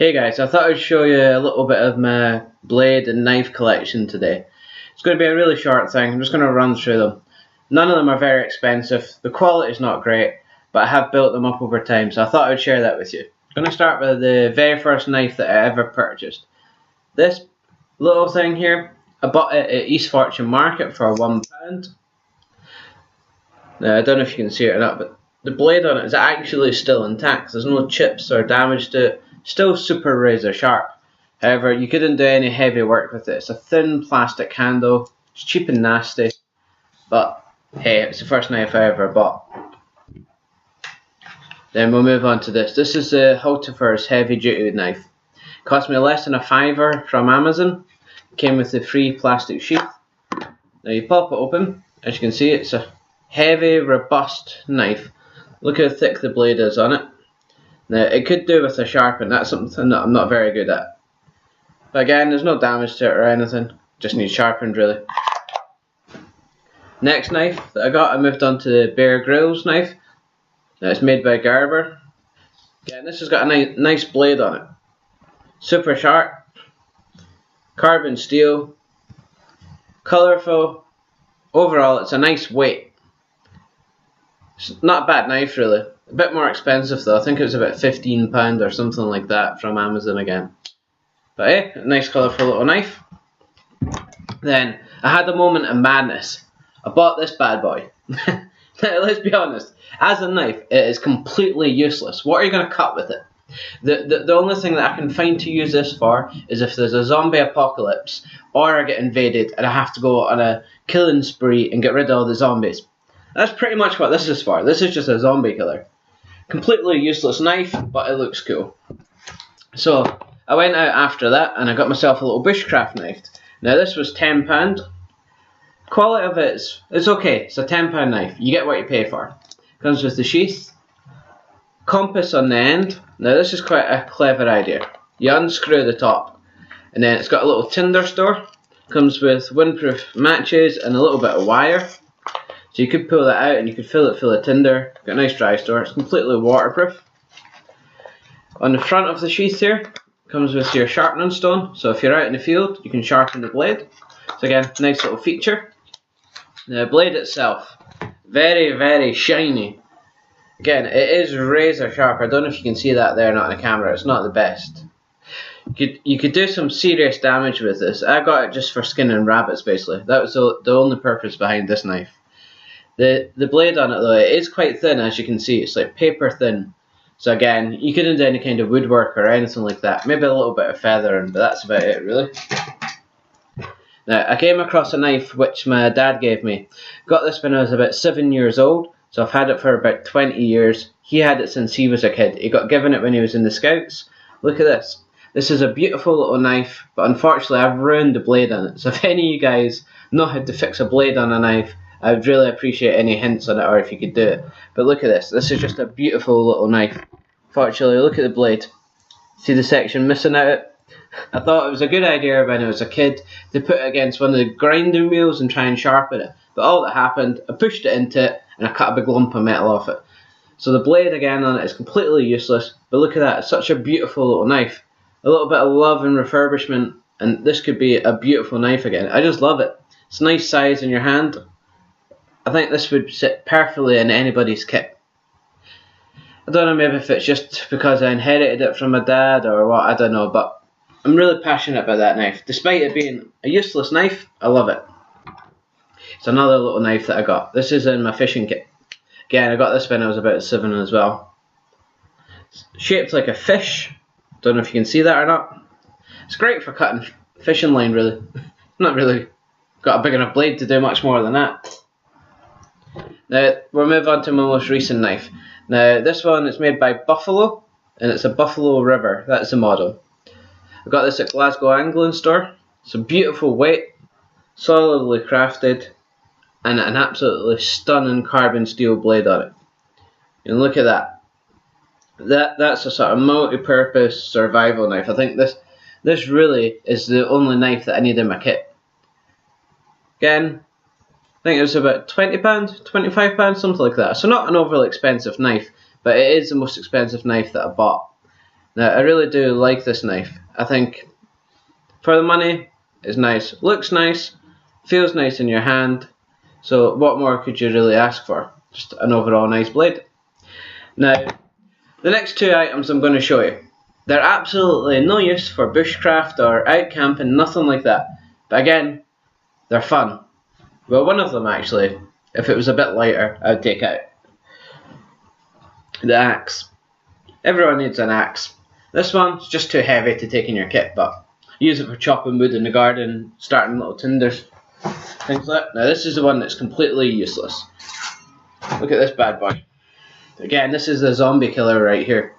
Hey guys, I thought I'd show you a little bit of my blade and knife collection today. It's going to be a really short thing. I'm just going to run through them. None of them are very expensive. The quality is not great, but I have built them up over time, so I thought I'd share that with you. I'm going to start with the very first knife that I ever purchased. This little thing here, I bought it at East Fortune Market for £1. Now, I don't know if you can see it or not, but the blade on it is actually still intact. There's no chips or damage to it. Still super razor sharp. However, you couldn't do any heavy work with it. It's a thin plastic handle. It's cheap and nasty. But hey, it's the first knife I ever bought. Then we'll move on to this. This is the Hultafors heavy duty knife. It cost me less than £5 from Amazon. It came with the free plastic sheath. Now you pop it open. As you can see, it's a heavy, robust knife. Look how thick the blade is on it. Now, it could do with a sharpen. That's something that I'm not very good at. But again, there's no damage to it or anything. Just needs sharpened, really. Next knife that I got, I moved on to the Grylls knife. Now, it's made by Gerber. Again, this has got a nice blade on it. Super sharp. Carbon steel. Colourful. Overall, it's a nice weight. It's not a bad knife, really. A bit more expensive though. I think it was about £15 or something like that from Amazon again. But hey, a nice colourful little knife. Then I had a moment of madness. I bought this bad boy. Now, let's be honest. As a knife, it is completely useless. What are you going to cut with it? The only thing that I can find to use this for is if there's a zombie apocalypse or I get invaded and I have to go on a killing spree and get rid of all the zombies. That's pretty much what this is for. This is just a zombie killer. Completely useless knife, but it looks cool. So I went out after that and I got myself a little Bushcraft knife. Now this was £10. Quality of it is okay. It's a £10 knife. You get what you pay for. Comes with the sheath, compass on the end. Now this is quite a clever idea. You unscrew the top, and then it's got a little tinder store. Comes with windproof matches and a little bit of wire. So you could pull that out and you could fill it full of tinder. Got a nice dry store. It's completely waterproof. On the front of the sheath here comes with your sharpening stone. So if you're out in the field, you can sharpen the blade. So again, nice little feature. The blade itself, very, very shiny. Again, it is razor sharp. I don't know if you can see that there, not on the camera. It's not the best. You could do some serious damage with this. I got it just for skinning rabbits, basically. That was the only purpose behind this knife. The blade on it though, it is quite thin, as you can see. It's like paper thin. So again, you couldn't do any kind of woodwork or anything like that. Maybe a little bit of feathering, but that's about it really. Now, I came across a knife which my dad gave me. Got this when I was about 7 years old, so I've had it for about 20 years. He had it since he was a kid. He got given it when he was in the Scouts. Look at this. This is a beautiful little knife, but unfortunately I've ruined the blade on it. So if any of you guys know how to fix a blade on a knife, I would really appreciate any hints on it, or if you could do it. But look at this. This is just a beautiful little knife. Fortunately, look at the blade. See the section missing out it? I thought it was a good idea when I was a kid to put it against one of the grinding wheels and try and sharpen it. But all that happened, I pushed it into it and I cut a big lump of metal off it. So the blade again on it is completely useless. But look at that. It's such a beautiful little knife. A little bit of love and refurbishment, and this could be a beautiful knife again. I just love it. It's a nice size in your hand. I think this would sit perfectly in anybody's kit. I don't know, maybe if it's just because I inherited it from my dad or what, I don't know, but I'm really passionate about that knife. Despite it being a useless knife, I love it. It's another little knife that I got. This is in my fishing kit. Again, I got this when I was about 7 as well. It's shaped like a fish. Don't know if you can see that or not. It's great for cutting fishing line, really. Not really got a big enough blade to do much more than that. Now, we'll move on to my most recent knife. Now, this one is made by Buffalo, and it's a Buffalo River. That's the model. I got this at Glasgow Angling Store. It's a beautiful weight, solidly crafted, and an absolutely stunning carbon steel blade on it. And look at that. That's a sort of multi-purpose survival knife. I think this really is the only knife that I need in my kit. Again, I think it was about £20, £25, something like that. So not an overly expensive knife, but it is the most expensive knife that I bought. Now, I really do like this knife. I think for the money, it's nice. Looks nice, feels nice in your hand. So what more could you really ask for? Just an overall nice blade. Now, the next two items I'm going to show you. They're absolutely no use for bushcraft or out camping, nothing like that. But again, they're fun. Well, one of them actually, if it was a bit lighter, I would take out. The axe. Everyone needs an axe. This one's just too heavy to take in your kit, but use it for chopping wood in the garden, starting little tinders, things like that. Now this is the one that's completely useless. Look at this bad boy. Again, this is the zombie killer right here.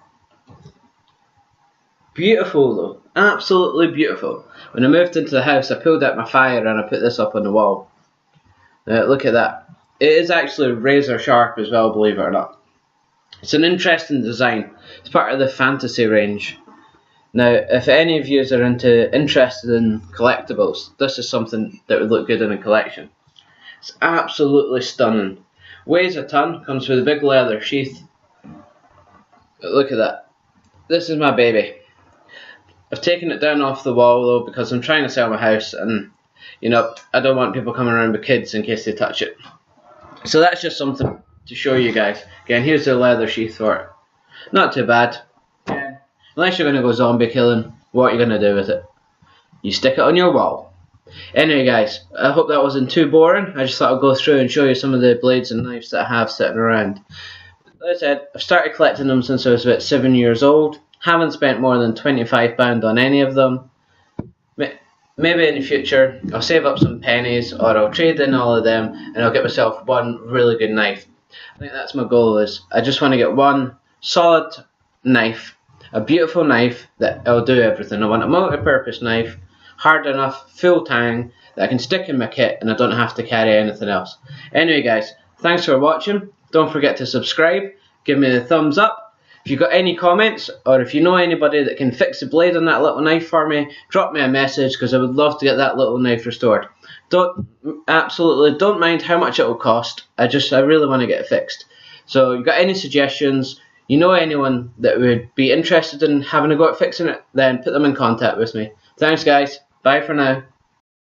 Beautiful though, absolutely beautiful. When I moved into the house, I pulled out my fire and I put this up on the wall. Now look at that. It is actually razor sharp as well, believe it or not. It's an interesting design. It's part of the fantasy range. Now, if any of you are interested in collectibles, this is something that would look good in a collection. It's absolutely stunning. Weighs a ton, comes with a big leather sheath. But look at that. This is my baby. I've taken it down off the wall though because I'm trying to sell my house and you know I don't want people coming around with kids in case they touch it. So that's just something to show you guys. Again, here's the leather sheath for it. Not too bad. Yeah. Unless you're going to go zombie killing, what are you going to do with it? You stick it on your wall. Anyway guys, I hope that wasn't too boring. I just thought I'd go through and show you some of the blades and knives that I have sitting around. Like I said, I've started collecting them since I was about 7 years old. Haven't spent more than £25 on any of them. Maybe in the future I'll save up some pennies or I'll trade in all of them and I'll get myself one really good knife. I think that's my goal. Is I just want to get one solid knife, a beautiful knife that will do everything. I want a multi-purpose knife, hard enough, full tang, that I can stick in my kit and I don't have to carry anything else. Anyway guys, thanks for watching. Don't forget to subscribe, give me a thumbs up. If you've got any comments or if you know anybody that can fix the blade on that little knife for me, drop me a message because I would love to get that little knife restored. Absolutely don't mind how much it will cost. I really want to get it fixed. So if you've got any suggestions, you know anyone that would be interested in having a go at fixing it, then put them in contact with me. Thanks guys, bye for now.